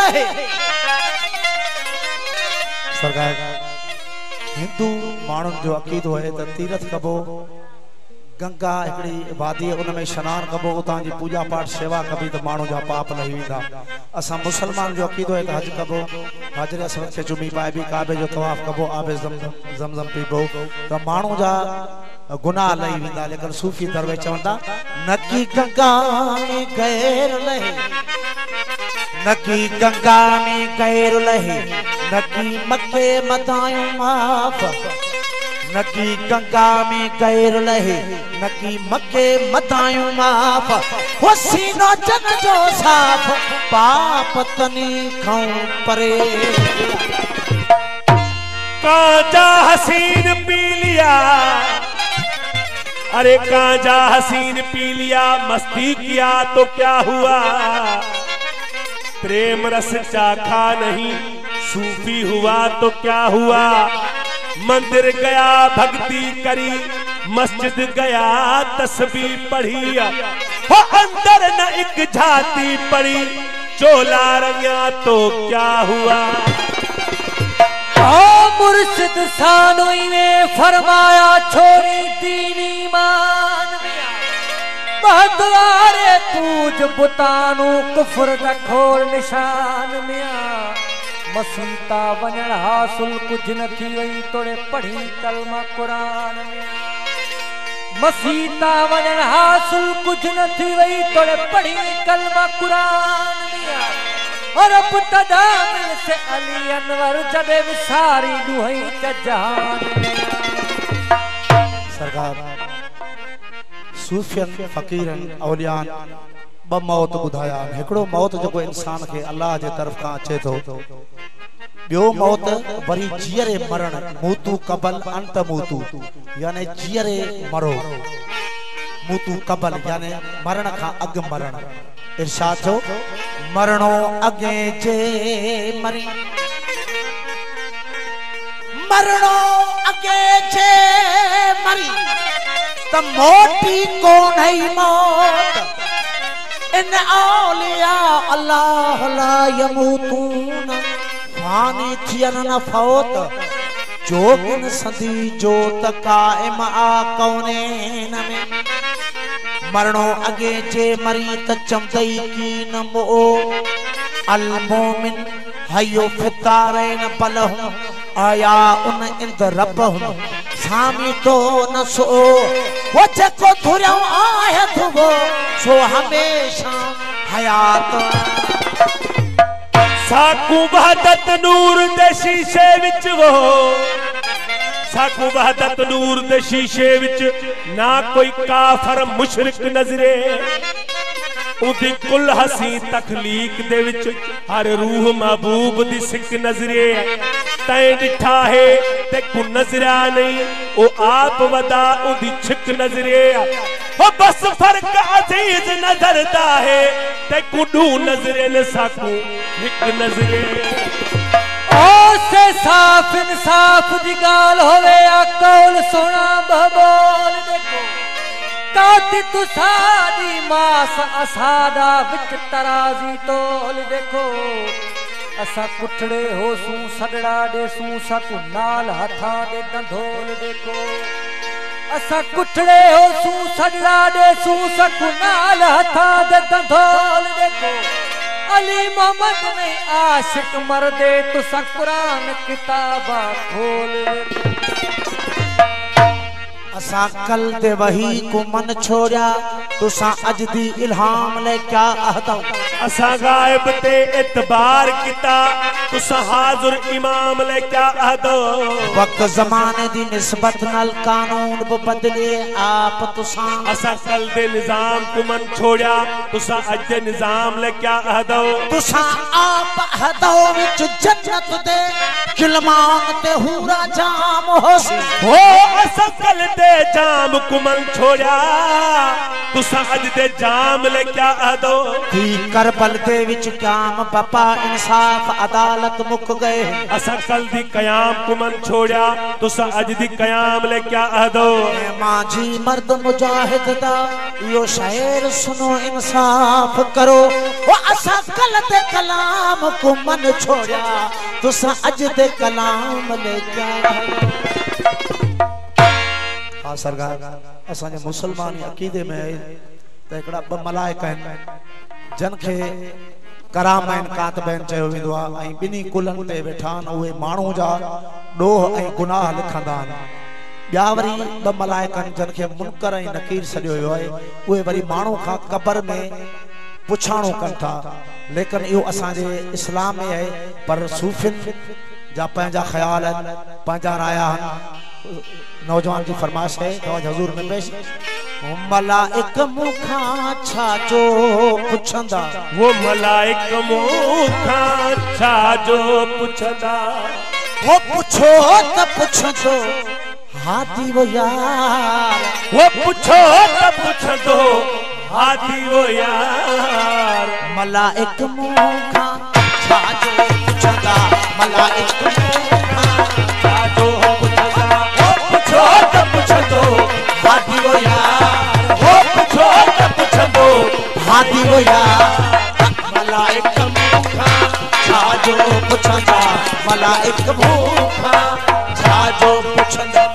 रहे। सरकार हिंदू माण्हुनि जो अक़ीदो है त तीरथ कबो गंगा हिकिड़ी वादी उनमें स्नान कबो उतां जी पूजा पाठ सेवा कबी त माण्हू जा पाप लही वेंदा। असां मुसलमान जो अक़ीदो है त हज कबो हाजर असवद खे चुमी पाए बि काबे जो तवाफ कबो आबे ज़मज़म पीबो त माण्हू जा गुनाह लही वेंदा। लेकिन सूफी दरवेश चवंदा नकी गंगा में गैर लहे, नकी गंगा में गैर लहे, नकी मके मदायूं माफ, नकी गंगा में गैर लहे, नकी मके मदायूं माफ, हो सीनो जन जो साफ, पाप तनी खाऊं परे। कांजा हसीन पी लिया, अरे कांजा हसीन पी लिया, मस्ती किया तो क्या हुआ, प्रेम रस चाखा नहीं, सूफी हुआ तो क्या हुआ, मंदिर गया भक्ति करी, मस्जिद गया तस्बीह पढ़ी, हो अंदर न एक झाती पड़ी, चोला रंगा तो क्या हुआ। मुर्शिद सानोई ने फरमाया छोरी दीन ईमान, बहदुआरे तूज बुतानू कुफर दा खोल निशान मिया, मसीता वञण हासिल कुछ न थी वई तोड़े पढ़ी कलमा कुरान मिया, मसीता वञण हासिल कुछ न थी वई तोड़े पढ़ी कलमा कुरान मिया, और पुतदामिल से अली अनवर जबे विसारी दुहई जहान मिया। सरकार सूफियन फकीरन औलियान ब मौत बुधाया। हिकड़ो मौत जो इंसान के अल्लाह जे तरफ का अचे तो, बियो मौत वरी जियरे मरण, मूतू कबल अंत मूतू, यानी जियरे मरो, मूतू कबल यानी मरण का अग मरण। इरशाद जो मरणो अगे जे मरी, मरणो अगे जे मरी, त मोटी कोन है मौत, इन औलिया अल्लाह ला यमूतून, फानी थियन न फौत, जोगिन सदी जोत कायम आ कौनेन में, मरणो अगे जे मरी त चमदई की न मो, अल मोमिन हयो फितारेन बलहुम, आया उन इंद रबहुम, सामी तो न सो, वो जको धुरियो आहे धुबो, सो हमेशा हयात। साकू वहदत नूर दे शीशे विच वो, साकू वहदत नूर दे शीशे विच ना कोई काफर मुशरिक नजरे, उदी कुल हसी तखलीक दे विच हर रूह महबूब दी सिक नजरे, तैं डिठा है ते को नजरा नहीं, ओ आप वदा उदी छिक नजरे, ओ बस फर्क अजीज नजरदा है ते कुडू नजरे न साकू हिक नजरे। ओ से साफ इंसाफ दी गाल होवे आ कौल सोना बबोल देखो, काती तू सादी मास असादा विच तराजी तोल देखो, असा कुठड़े हो सू सगड़ा दे सू सकू नाल हथा दे दंधोल देखो, असा कुठड़े हो सू सगड़ा दे सू सकू नाल हथा दे दंधोल देखो, अली मोहम्मद में आशिक मर्दे तुसा कुरान किताबा खोल देखो। असा कल दे वही को मन छोड़ा, तुसा अज दी इल्हाम ले क्या अहदा, असा गायब ते इतबार किता, तुसा हाजुर इमाम ले क्या अहदो, वक्त जमाने दी निस्बत नल कानून बदले आप तुसा, असा कल दे निजाम को मन छोड़ा, तुसा अज दे निजाम ले क्या अहदो, तुसा आप अहदो विच जन्नत दे गिलमान ते हूरा जाम होसी, हो असा कल दे दे जाम कुमन छोड़ा तुसा अज दे जाम ले क्या आदो थी करबल दे विच क्याम पापा इंसाफ अदालत मुक गए असा कल दी कयाम कुमन छोड़ा तुसा अज दी कयाम ले क्या आदो माजी मर्द मुजाहिद दा यो शायर सुनो इंसाफ करो वो असा कल दे कलाम कुमन छोड़ा तुसा अज दे कलाम ले क्या हाँ सरकार असांजे मुसलमान अकीदे में त एकड़ा ब मलाइका आहिनि जन खे करामैन कातबैन चयो वेंदो आहे ऐं ॿिन्ही कुलनि ते वेठा आहिनि उहे माण्हू जा ॾोह ऐं गुनाह लिखंदा आहिनि ॿिया वरी ॿ मलाइकनि जन खे मुनकर ऐं नकीर सॾियो वियो आहे उहे वरी माण्हू खां क़बर में पुछाणो कनि था लेकिन इहो असांजे इस्लाम में आहे पर सूफ़ियुनि जा पंहिंजा ख़्याल आहिनि पंहिंजा राया आहिनि नौजवान की फरमाइश है तवज्जो हुजूर में पेश मलाइक मुखा छाजो पुछंदा वो मलाइक मुखा छाजो पुछंदा वो पुछो त पुछंदो हाथी वो यार वो पुछो त पुछंदो हाथी वो यार मलाइक मुखा छाजो पुछंदा मलाइक मुखा छाजो पुछो त पुछंदो हाथी वो यार वो पुछो त पुछंदो हाथी वो यार मलाइक मुखा छाजो पुछंदा मलाइक मुखा छाजो पुछंदा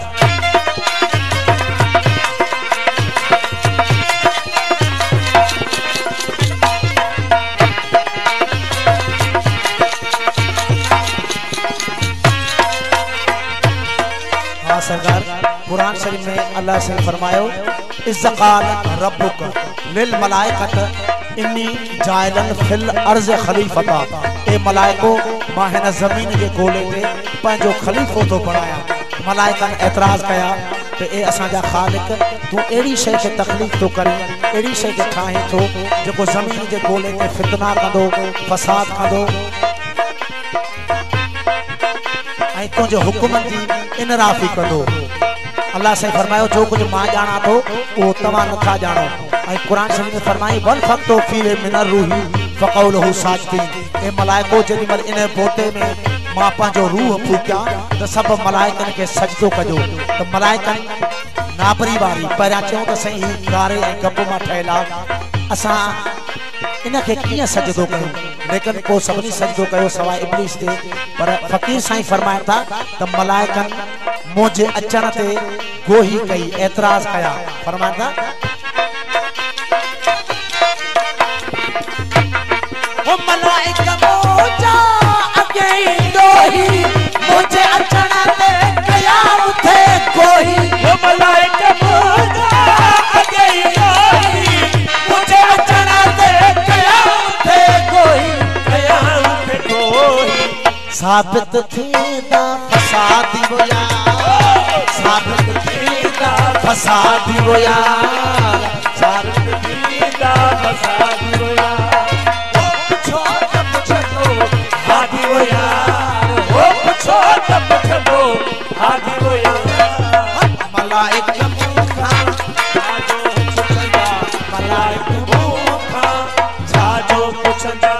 सरकार कुरान शरीफ में अल्लाह से फरमायो इज़्क़ाल रब्बुक लिल मलाइकत इन्नी जाइलन फिल अर्ज़ खलीफता ए मलाइको मां हिन ज़मीन जे गोले ते पंहिंजो खलीफो तो बनाया मलाइकन एतराज़ कया ते ए असांजा ख़ालिक तू एड़ी शइ खे तकलीफ़ तो करी एड़ी शइ खे ठाहे थो जेको ज़मीन जे गोले ते फितना कंदो फसाद कंदो ऐं तुंहिंजे हुकुमनि जी इनराफ़ी कंदो अल्लाह से फरमायो जो कुछ मां जाना तो वो तव्हां नथा जानो ऐं कुरान शरीफ में फरमाई वल फक्तो फीरे मिनर रूही फक़ौलहु साजिदीन ए मलाइको जेॾी महिल इन बोटे में मां पंहिंजो रूह फूकिया त सभु मलाइकनि खे सजदो कजो त मलाइकनि नाबरी वारी पहिरियां चयूं त साईं ही कारे ऐं गप मां ठहियल आहे असां इन खे कीअं सजदो कयूं लेकिन को सभिनी सजदो कयो सवाइ इब्लीस ते पर फ़कीर साईं फरमाइनि था त मलाइकनि मुंहिंजे अचण ते गोही कई एतराज़ कया फरमाइनि था ओ मलाइक मोजा अगे दोही मुंहिंजे अचण ते कया उथे गोही वो मलाइक मोजा अगे दोही मुंहिंजे अचण ते कया उथे गोही कया उथे गोही साबित थींदा फसादी वो यार साबित थींदा फसादी वो यार साबित थींदा फसादी वो यार वो पुछो त पुछंदो हाथी वो यार वो पुछो त पुछंदो हाथी वो यार मलाइक मुखा छाजो पुछंदा मलाइक मुखा छाजो पुछंदा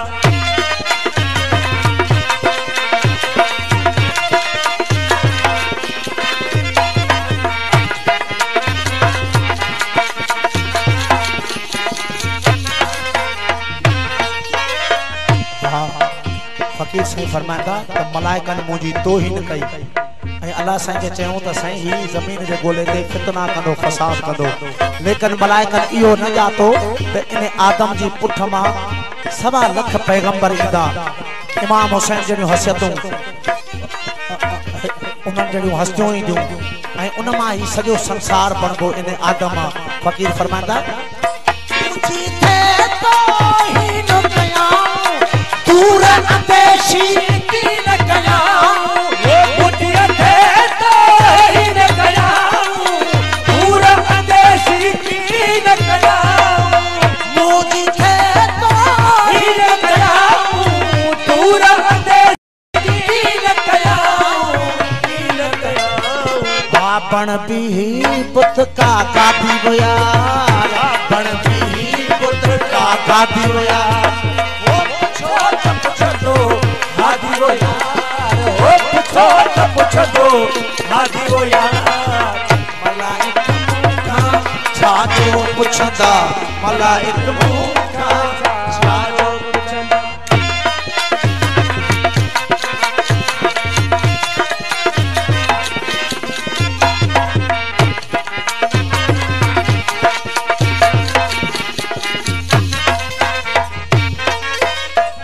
फकीर साईं फरमाइंदा त मलाइकनि मुंहिंजी तोहीन कई ऐं अल्लाह साईं खे चयूं त साईं ही ज़मीन जे गोले ते फितना कंदो फसाद कंदो लेकिन मलाइकनि इहो न ॼातो त इन आदम जी पुठ मां 1.25 लख पैगंबर ईंदा इमाम हुसैन जहिड़ियूं हसियतूं उन्हनि जहिड़ियूं हस्तियूं ईंदियूं ऐं उन मां ही सॼो संसार बणिबो इन आदम मां फकीर फरमाइंदा दूर अंदेशी की न कयाऊं मुझे थे तो ही न कयाऊं दूर अंदेशी की न कयाऊं मुझे थे तो ही न कयाऊं दूर अंदेशी की न कयाऊं बण भी पुत का गादी वो यार बण भी पुत का गादी वो यार वो पूछो दो हादी वो यार वो पूछो दो हादी वो यार मलाइक मूंखा छाजो पुछंदा मलाइक मूंखा छाजो पुछंदा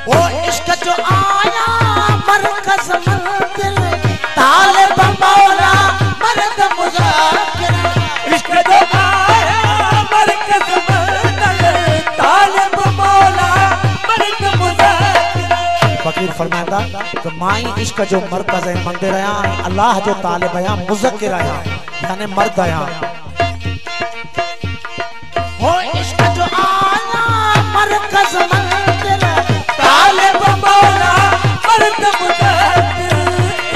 वो इश्क जो आया मरकज मंदिर तालिब मौला मर्द मुजाकिर इश्क जो आया मरकज मंदिर तालिब मौला मर्द मुजाकिर फकीर फरमांदा तो माई इश्क जो मरकज है मंदिर आया अल्लाह जो तालिब आया मुज़क्किर आया यानी मर्द आया वो इश्क जो आया मरकज मंदिर तालिब मौला मर्द मुजाकिर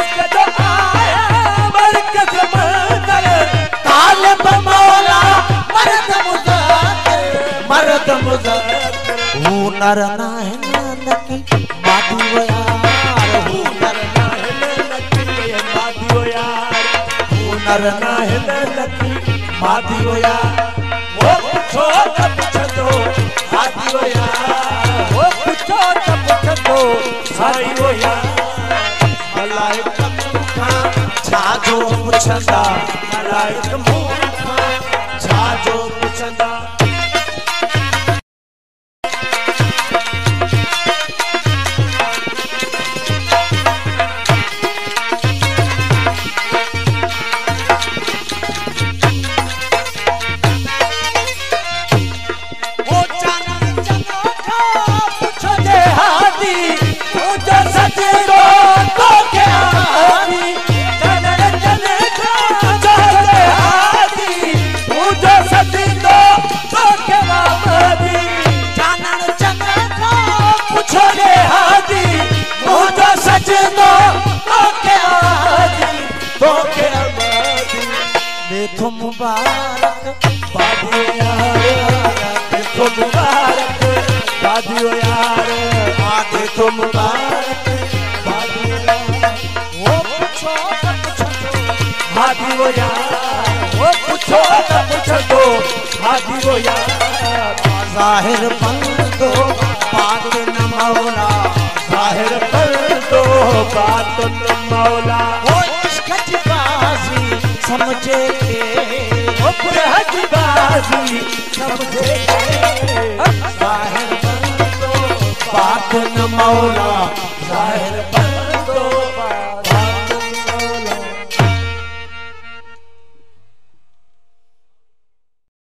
इश्क जो आया मरकज मंदिर तालिब मौला मर्द मुज़क्किर हू नर नाहनकी मादी वो यार हू नर नाहनकी मादी वो यार हू नर नाहनकी मादी वो यार वो पूछो दो हादी वो यार वो पूछो दो साई वो यार मलाइक मूंखा छाजो पुछंदा मलाइक मूंखा छाजो पुछंदा वो चांद चंदा पूछो दे हादी मुझे सच रो तो क्या हादी चांद चंदा पूछो दे हादी मुझे सच रो तो क्या हादी चानन चंद्र पूछो दे हादी मुझे सच रो तो क्या हादी तो के आबादी देखो मुबारक बादी यार देखो मुबारक बादी यार आदे तो मुबारक बादी यार वो पूछो हादी वो यार वो पूछो दो हादी वो यार जाहिर बंदो बात न मौला जाहिर कर दो बात न मौला वो इश्क की बाजी समझे के वो पुरहज बाजी समझे जाहिर बंदो बात न मौला जाहिर बंदो